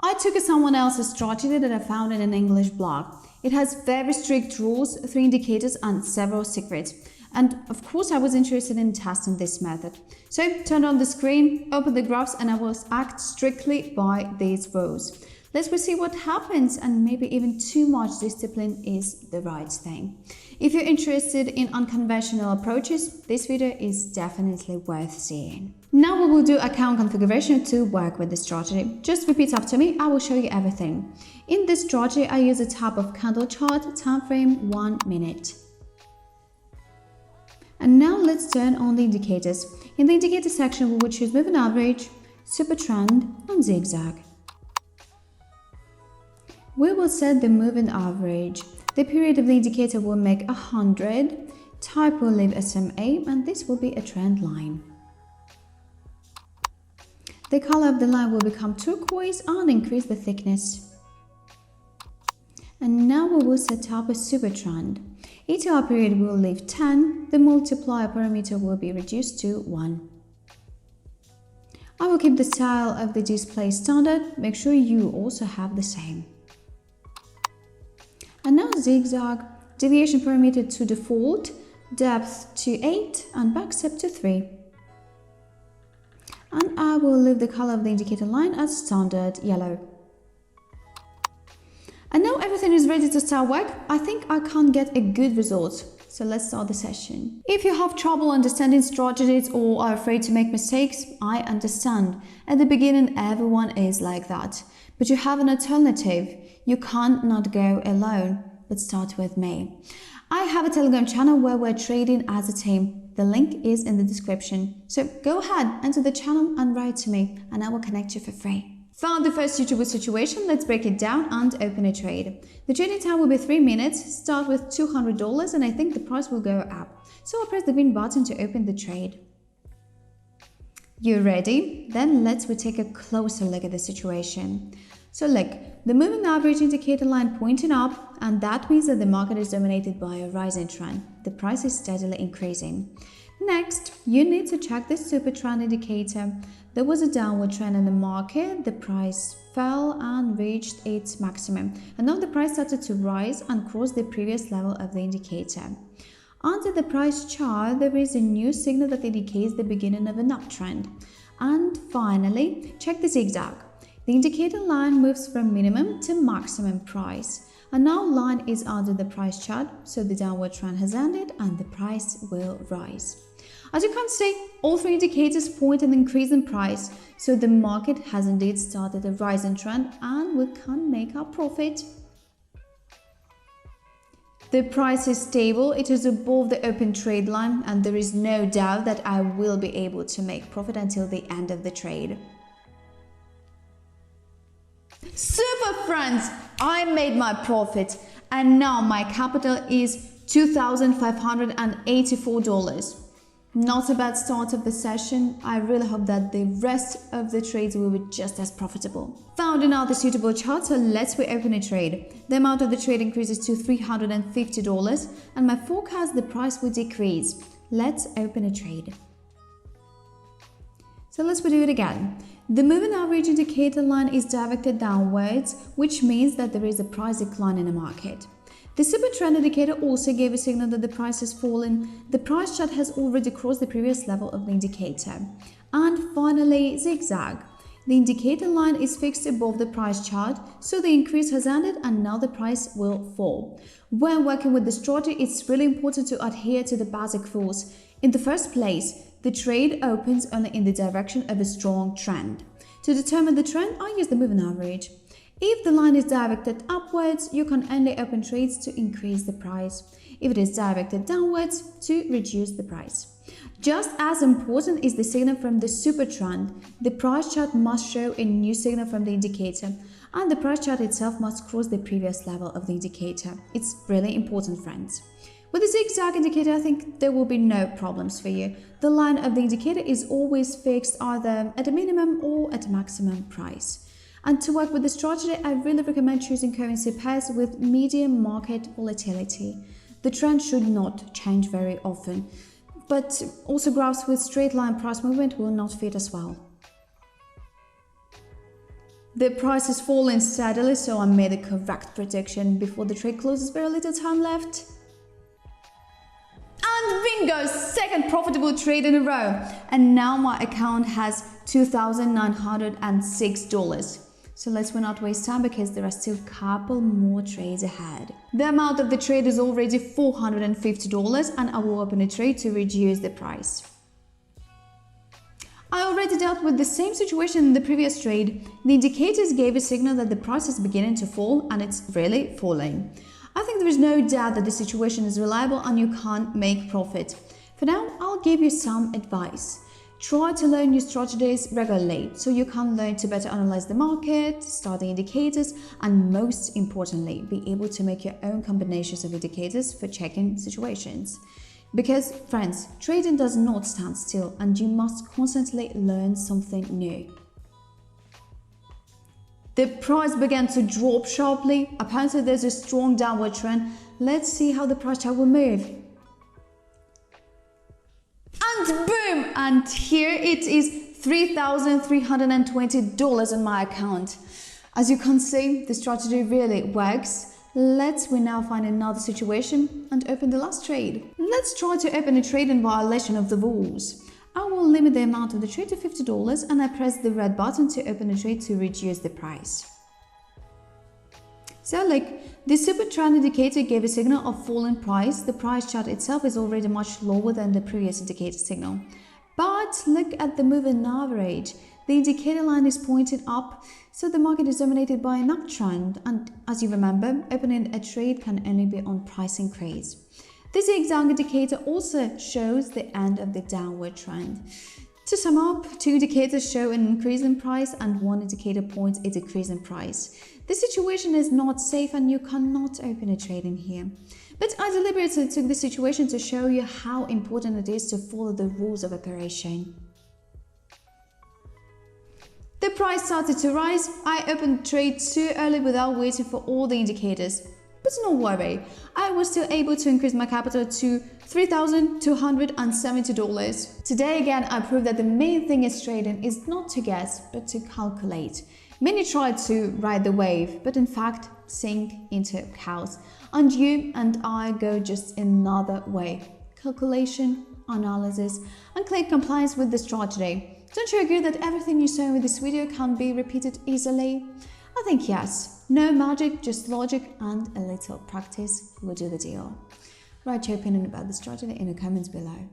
I took someone else's strategy that I found in an English blog. It has very strict rules, 3 indicators and several secrets. And of course I was interested in testing this method. So turn on the screen, open the graphs, and I will act strictly by these rules. Let's see what happens, and maybe even too much discipline is the right thing. If you're interested in unconventional approaches, this video is definitely worth seeing. Now we will do account configuration to work with the strategy. Just repeat after me, I will show you everything. In this strategy, I use a tab of candle chart, time frame 1 minute. And now let's turn on the indicators. In the indicator section, we will choose moving average, super trend, and zigzag. We will set the moving average. The period of the indicator will make 100, type will leave SMA, and this will be a trend line. The color of the line will become turquoise and increase the thickness. And now we will set up a super trend. ETR period will leave 10, the multiplier parameter will be reduced to 1. I will keep the style of the display standard, make sure you also have the same. And now zigzag, deviation parameter to default, depth to 8 and backstep to 3. And I will leave the color of the indicator line as standard yellow. And now everything is ready to start work. I think I can get a good result. So let's start the session. If you have trouble understanding strategies or are afraid to make mistakes, I understand. At the beginning, everyone is like that. But you have an alternative. You can't not go alone. Let's start with me. I have a Telegram channel where we're trading as a team. The link is in the description. So go ahead, enter the channel and write to me, and I will connect you for free. Found the first suitable situation, let's break it down and open a trade. The trading time will be 3 minutes, start with $200, and I think the price will go up. So I'll press the green button to open the trade. You ready? Then let's take a closer look at the situation. So look, the moving average indicator line pointing up, and that means that the market is dominated by a rising trend. The price is steadily increasing. Next, you need to check the super trend indicator. There was a downward trend in the market, the price fell and reached its maximum, and now the price started to rise and cross the previous level of the indicator. Under the price chart, there is a new signal that indicates the beginning of an uptrend. And finally, check the zigzag. The indicator line moves from minimum to maximum price. And now line is under the price chart, so the downward trend has ended and the price will rise. As you can see, all 3 indicators point an increase in price, so the market has indeed started a rising trend and we can make our profit. The price is stable, it is above the open trade line, and there is no doubt that I will be able to make profit until the end of the trade. Super friends, I made my profit and now my capital is $2,584. Not a bad start of the session. I really hope that the rest of the trades will be just as profitable. Found another suitable chart, so let's reopen a trade. The amount of the trade increases to $350 and my forecast the price will decrease. Let's open a trade. So let's do it again. The moving average indicator line is directed downwards, which means that there is a price decline in the market. The super trend indicator also gave a signal that the price has fallen. The price chart has already crossed the previous level of the indicator. And finally, zigzag. The indicator line is fixed above the price chart, so the increase has ended and now the price will fall. When working with the strategy, it's really important to adhere to the basic rules. In the first place, the trade opens only in the direction of a strong trend. To determine the trend, I use the moving average. If the line is directed upwards, you can only open trades to increase the price. If it is directed downwards, to reduce the price. Just as important is the signal from the super trend. The price chart must show a new signal from the indicator, and the price chart itself must cross the previous level of the indicator. It's really important, friends. With the zigzag indicator, I think there will be no problems for you. The line of the indicator is always fixed either at a minimum or at a maximum price. And to work with the strategy, I really recommend choosing currency pairs with medium market volatility. The trend should not change very often, but also graphs with straight line price movement will not fit as well. The price is falling steadily, so I made the correct prediction before the trade closes. Very little time left. And bingo! Second profitable trade in a row. And now my account has $2,906. So let's not waste time because there are still a couple more trades ahead. The amount of the trade is already $450 and I will open a trade to reduce the price. I already dealt with the same situation in the previous trade. The indicators gave a signal that the price is beginning to fall and it's really falling. I think there is no doubt that the situation is reliable and you can't make profit. For now, I'll give you some advice. Try to learn new strategies regularly so you can learn to better analyze the market, study the indicators, and most importantly, be able to make your own combinations of indicators for checking situations. Because, friends, trading does not stand still and you must constantly learn something new. The price began to drop sharply. Apparently, there's a strong downward trend. Let's see how the price chart will move. And boom! And here it is $3,320 in my account. As you can see, the strategy really works. We now find another situation and open the last trade. Let's try to open a trade in violation of the rules. I will limit the amount of the trade to $50 and I press the red button to open a trade to reduce the price. So the super trend indicator gave a signal of falling price. The price chart itself is already much lower than the previous indicator signal. But look at the moving average. The indicator line is pointing up, so the market is dominated by an uptrend. And as you remember, opening a trade can only be on price increase. This zigzag indicator also shows the end of the downward trend. To sum up, two indicators show an increase in price and one indicator points a decrease in price. This situation is not safe and you cannot open a trade in here. But I deliberately took this situation to show you how important it is to follow the rules of operation. The price started to rise. I opened trade too early without waiting for all the indicators. But no worry, I was still able to increase my capital to $3,270. Today again, I proved that the main thing is trading is not to guess, but to calculate. Many tried to ride the wave, but in fact, sink into chaos. And you and I go just another way. Calculation, analysis, and clear compliance with the strategy. Don't you agree that everything you saw in this video can be repeated easily? I think yes. No magic, just logic and a little practice will do the deal. Write your opinion about the strategy in the comments below.